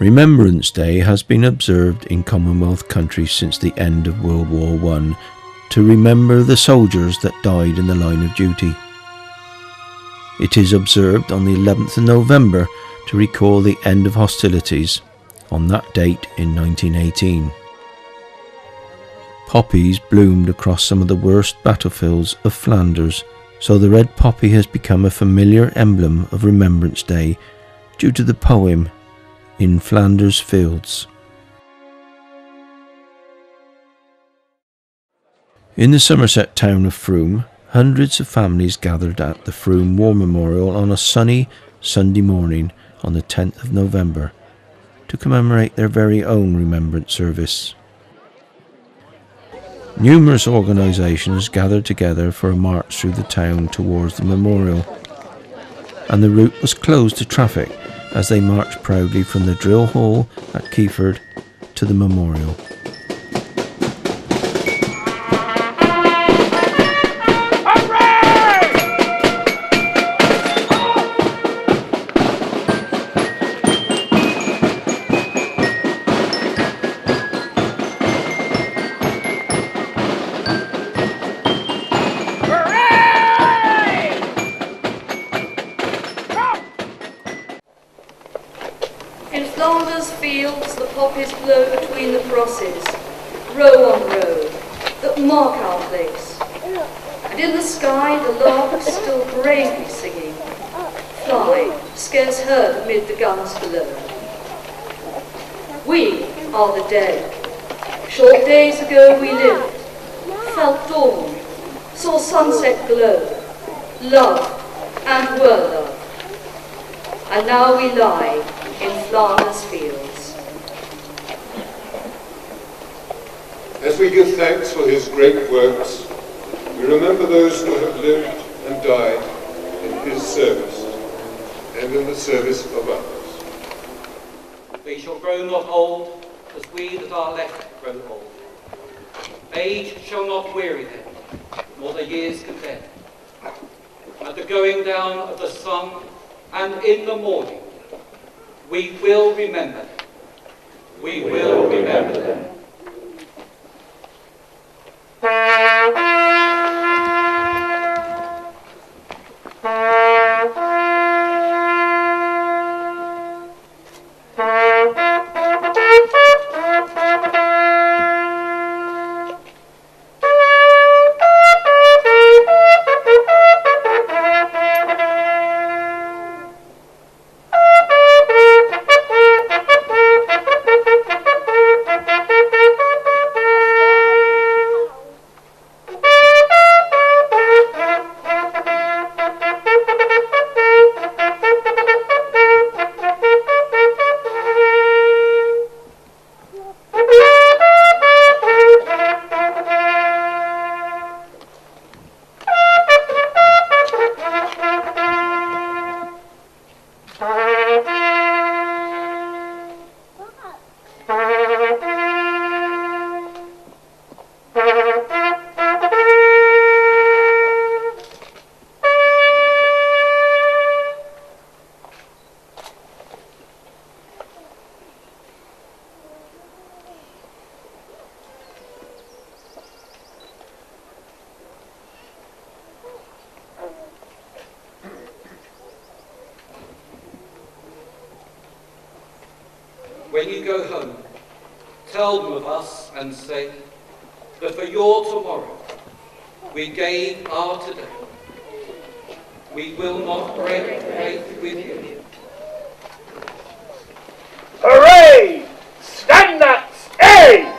Remembrance Day has been observed in Commonwealth countries since the end of World War I to remember the soldiers that died in the line of duty. It is observed on the 11th of November to recall the end of hostilities on that date in 1918. Poppies bloomed across some of the worst battlefields of Flanders, so the red poppy has become a familiar emblem of Remembrance Day due to the poem In Flanders Fields. In the Somerset town of Frome, hundreds of families gathered at the Frome War Memorial on a sunny Sunday morning on the 10th of November to commemorate their very own remembrance service. Numerous organisations gathered together for a march through the town towards the memorial, and the route was closed to traffic as they marched proudly from the drill hall at Keyford to the memorial. In Flanders fields the poppies blow between the crosses, row on row, that mark our place. And in the sky the larks still bravely singing, fly, scarce heard amid the guns below. We are the dead. Short days ago we lived, felt dawn, saw sunset glow, loved and were loved. And now we lie in Flanders fields. As we give thanks for his great works, we remember those who have lived and died in his service and in the service of others. We shall grow not old, as we that are left grow old. Age shall not weary them, nor the years condemn. At the going down of the sun and in the morning, we will remember them. We will remember them. When you go home, tell them of us and say that for your tomorrow we gave our today. We will not break faith with you. Hooray! Stand up, stays!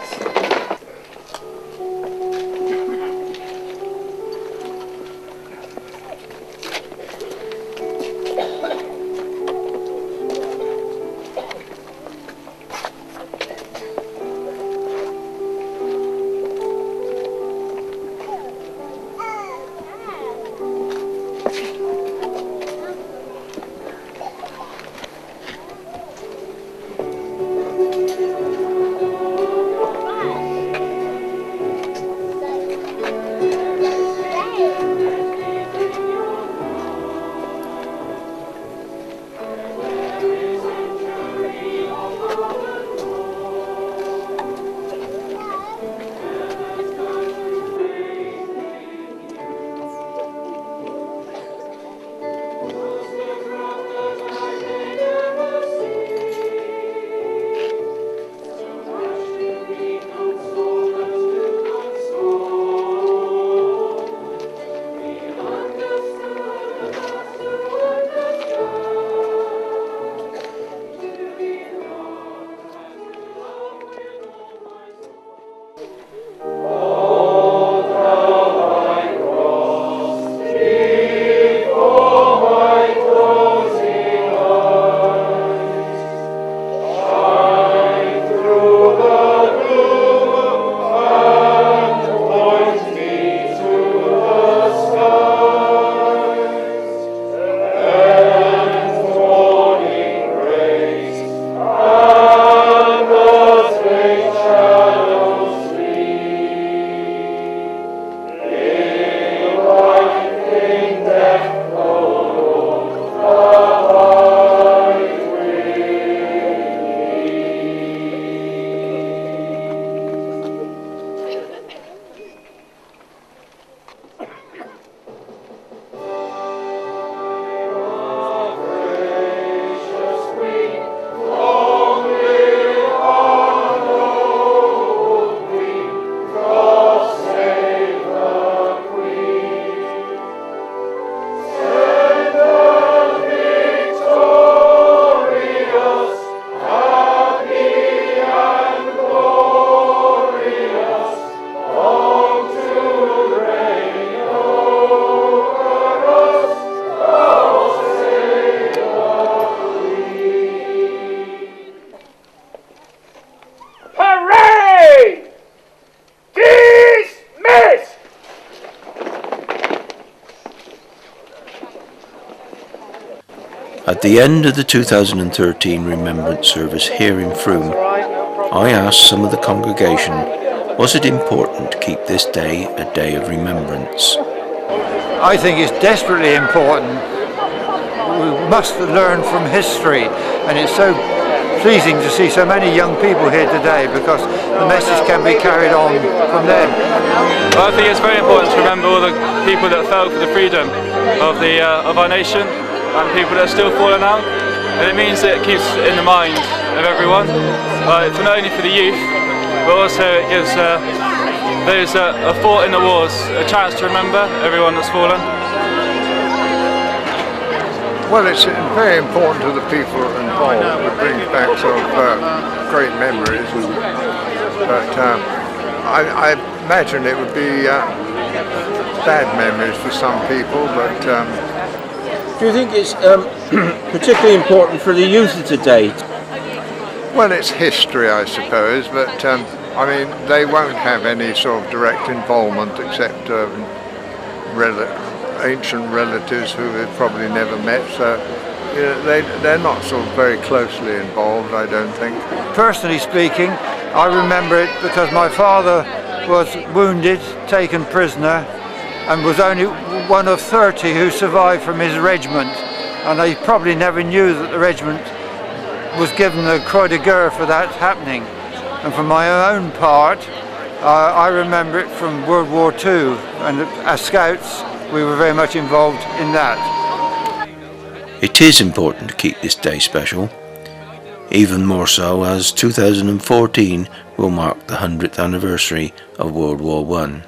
At the end of the 2013 Remembrance service here in Frome, I asked some of the congregation, was it important to keep this day a day of remembrance? I think it's desperately important. We must learn from history, and it's so pleasing to see so many young people here today because the message can be carried on from them. Well, I think it's very important to remember all the people that fell for the freedom of our nation and people that are still falling out, and it means that it keeps in the mind of everyone, for not only for the youth, but also it gives those that have fought in the wars a chance to remember everyone that's fallen. Well, it's very important to the people involved. It brings back sort of great memories, but I imagine it would be bad memories for some people, but do you think it's particularly important for the youth of today? Well, it's history, I suppose, but I mean, they won't have any sort of direct involvement except ancient relatives who they've probably never met, so you know, they're not sort of very closely involved, I don't think. Personally speaking, I remember it because my father was wounded, taken prisoner, and was only one of 30 who survived from his regiment, and he probably never knew that the regiment was given the Croix de Guerre for that happening. And for my own part, I remember it from World War II, and as scouts we were very much involved in that. It is important to keep this day special, even more so as 2014 will mark the 100th anniversary of World War I.